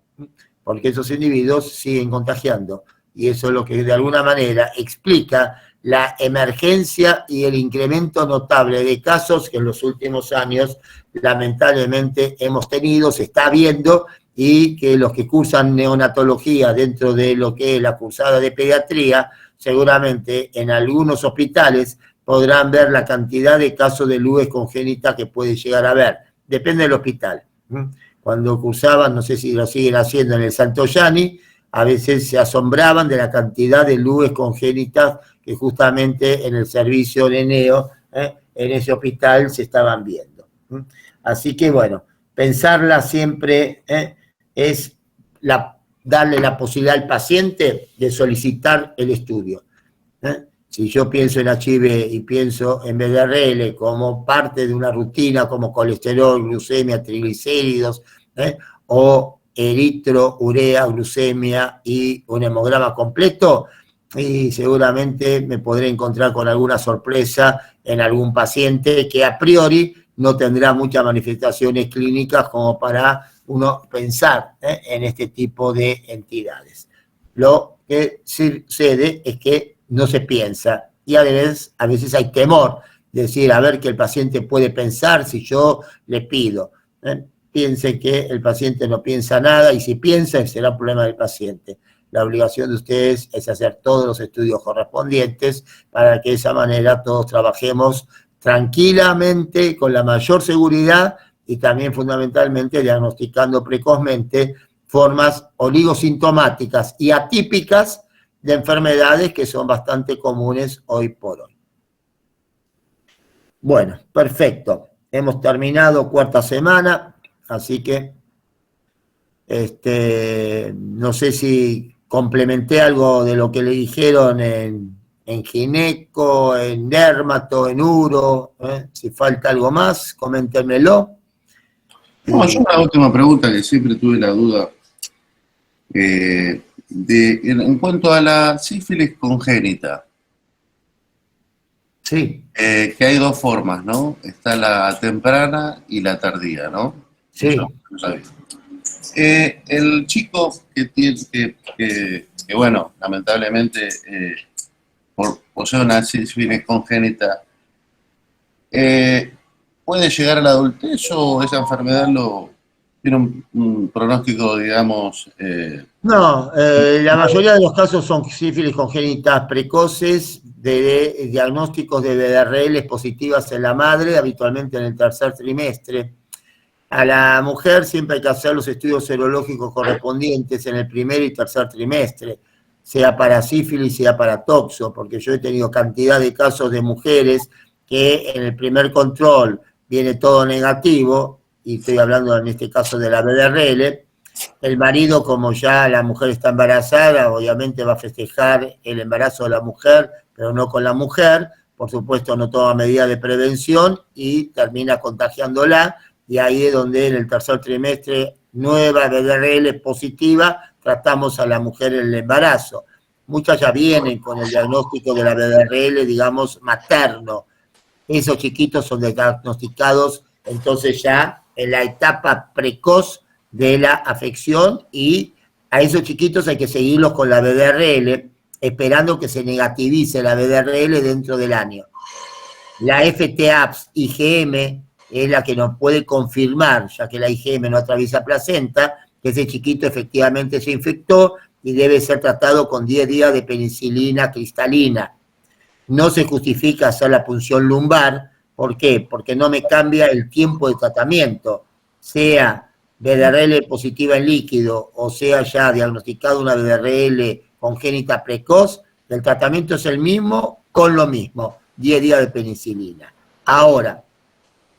S1: Porque esos individuos siguen contagiando. Y eso es lo que de alguna manera explica la emergencia y el incremento notable de casos que en los últimos años lamentablemente hemos tenido, se está viendo, y que los que cursan neonatología dentro de lo que es la cursada de pediatría, seguramente en algunos hospitales podrán ver la cantidad de casos de LUES congénita que puede llegar a haber. Depende del hospital. Cuando cursaban, no sé si lo siguen haciendo en el Santoyani, a veces se asombraban de la cantidad de LUES congénitas que justamente en el servicio de neo, en ese hospital se estaban viendo. Así que bueno, pensarla siempre es darle la posibilidad al paciente de solicitar el estudio. Si yo pienso en HIV y pienso en VDRL como parte de una rutina como colesterol, glucemia, triglicéridos, o eritro, urea, glucemia y un hemograma completo, y seguramente me podré encontrar con alguna sorpresa en algún paciente que a priori no tendrá muchas manifestaciones clínicas como para uno pensar en este tipo de entidades. Lo que sucede es que no se piensa y a veces hay temor de decir, a ver, que el paciente puede pensar si yo le pido. Piense que el paciente no piensa nada, y si piensa será un problema del paciente. La obligación de ustedes es hacer todos los estudios correspondientes para que de esa manera todos trabajemos tranquilamente, con la mayor seguridad y también fundamentalmente diagnosticando precozmente formas oligosintomáticas y atípicas de enfermedades que son bastante comunes hoy por hoy. Bueno, perfecto. Hemos terminado cuarta semana. Así que, no sé si complementé algo de lo que le dijeron en gineco, en dermato, en uro. Si falta algo más, coméntenmelo.
S2: No, yo una última pregunta que siempre tuve la duda. En cuanto a la sífilis congénita.
S1: Sí.
S2: Que hay dos formas, ¿no? Está la temprana y la tardía, ¿no?
S1: Sí.
S2: El chico que tiene, que bueno, lamentablemente posee una sífilis congénita, ¿puede llegar a la adultez o esa enfermedad tiene un pronóstico, digamos?
S1: No, la mayoría de los casos son sífilis congénitas precoces, de diagnósticos de VDRL positivas en la madre, habitualmente en el tercer trimestre. A la mujer siempre hay que hacer los estudios serológicos correspondientes en el primer y tercer trimestre, sea para sífilis, sea para toxo, porque yo he tenido cantidad de casos de mujeres que en el primer control viene todo negativo, y estoy hablando en este caso de la VDRL. El marido, como ya la mujer está embarazada, obviamente va a festejar el embarazo de la mujer, pero no con la mujer, por supuesto no toma medidas de prevención y termina contagiándola. Y ahí es donde en el tercer trimestre, nueva VDRL positiva, tratamos a la mujer en el embarazo. Muchas ya vienen con el diagnóstico de la VDRL, digamos, materno. Esos chiquitos son diagnosticados entonces ya en la etapa precoz de la afección, y a esos chiquitos hay que seguirlos con la VDRL esperando que se negativice la VDRL dentro del año. La FT-APS IgM es la que nos puede confirmar, ya que la IgM no atraviesa placenta, que ese chiquito efectivamente se infectó y debe ser tratado con 10 días de penicilina cristalina. No se justifica hacer la punción lumbar. ¿Por qué? Porque no me cambia el tiempo de tratamiento, sea VDRL positiva en líquido o sea ya diagnosticado una VDRL congénita precoz, el tratamiento es el mismo con lo mismo, 10 días de penicilina. Ahora,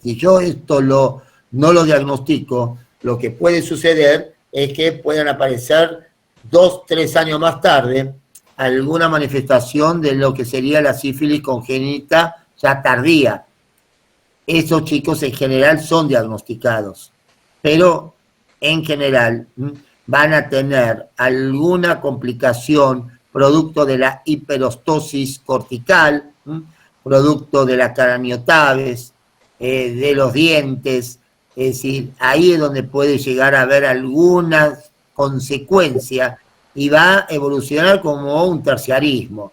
S1: si yo esto no lo diagnostico, lo que puede suceder es que puedan aparecer 2, 3 años más tarde alguna manifestación de lo que sería la sífilis congénita ya tardía. Esos chicos en general son diagnosticados, pero en general van a tener alguna complicación producto de la hiperostosis cortical, producto de la craniotabes, de los dientes, es decir, ahí es donde puede llegar a haber alguna consecuencia y va a evolucionar como un terciarismo.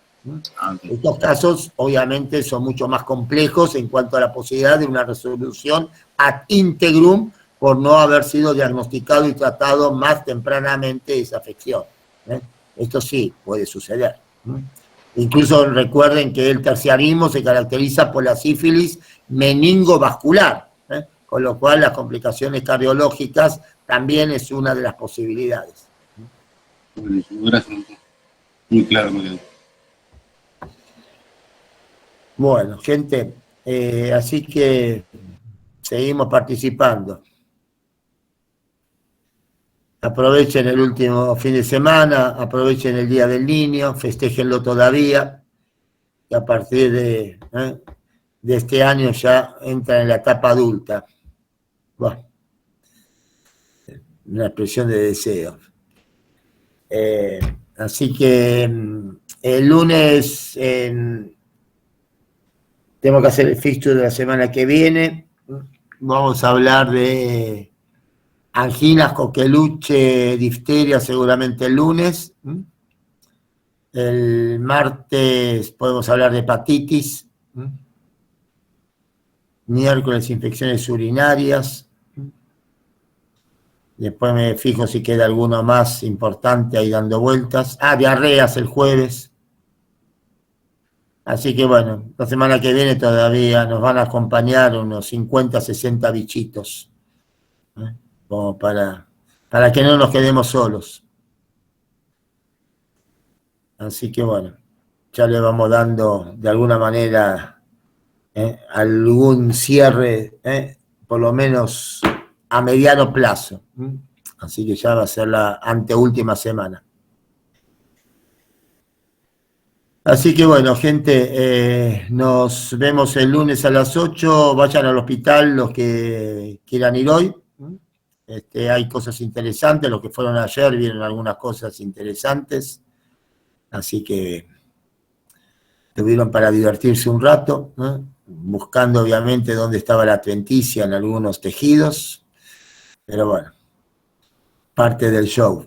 S1: Estos casos obviamente son mucho más complejos en cuanto a la posibilidad de una resolución ad integrum por no haber sido diagnosticado y tratado más tempranamente esa afección. Esto sí puede suceder. Incluso recuerden que el terciarismo se caracteriza por la sífilis meningovascular, con lo cual las complicaciones cardiológicas también es una de las posibilidades.
S2: Gracias. Muy claro, me quedó.
S1: Bueno, gente, así que seguimos participando. Aprovechen el último fin de semana, aprovechen el Día del Niño, festéjenlo todavía, y a partir de este año ya entran en la etapa adulta. Bueno, una expresión de deseo. Así que el lunes tengo que hacer el fixture de la semana que viene. Vamos a hablar de anginas, coqueluche, difteria seguramente el lunes. El martes podemos hablar de hepatitis. Miércoles infecciones urinarias. Después me fijo si queda alguno más importante ahí dando vueltas. Diarreas el jueves. Así que bueno, la semana que viene todavía nos van a acompañar unos 50, 60 bichitos. Como para que no nos quedemos solos. Así que bueno, ya le vamos dando de alguna manera algún cierre, por lo menos a mediano plazo. Así que ya va a ser la anteúltima semana. Así que bueno, gente, nos vemos el lunes a las 8. Vayan al hospital los que quieran ir hoy. Hay cosas interesantes, los que fueron ayer vieron algunas cosas interesantes. Así que tuvieron para divertirse un rato, buscando obviamente dónde estaba la adventicia en algunos tejidos. Pero bueno, parte del show.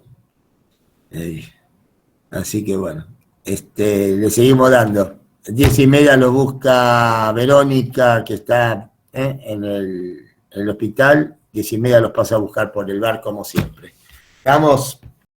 S1: Así que bueno, le seguimos dando. 10:30 lo busca Verónica, que está en el hospital. 10:30 los pasa a buscar por el bar como siempre. Vamos.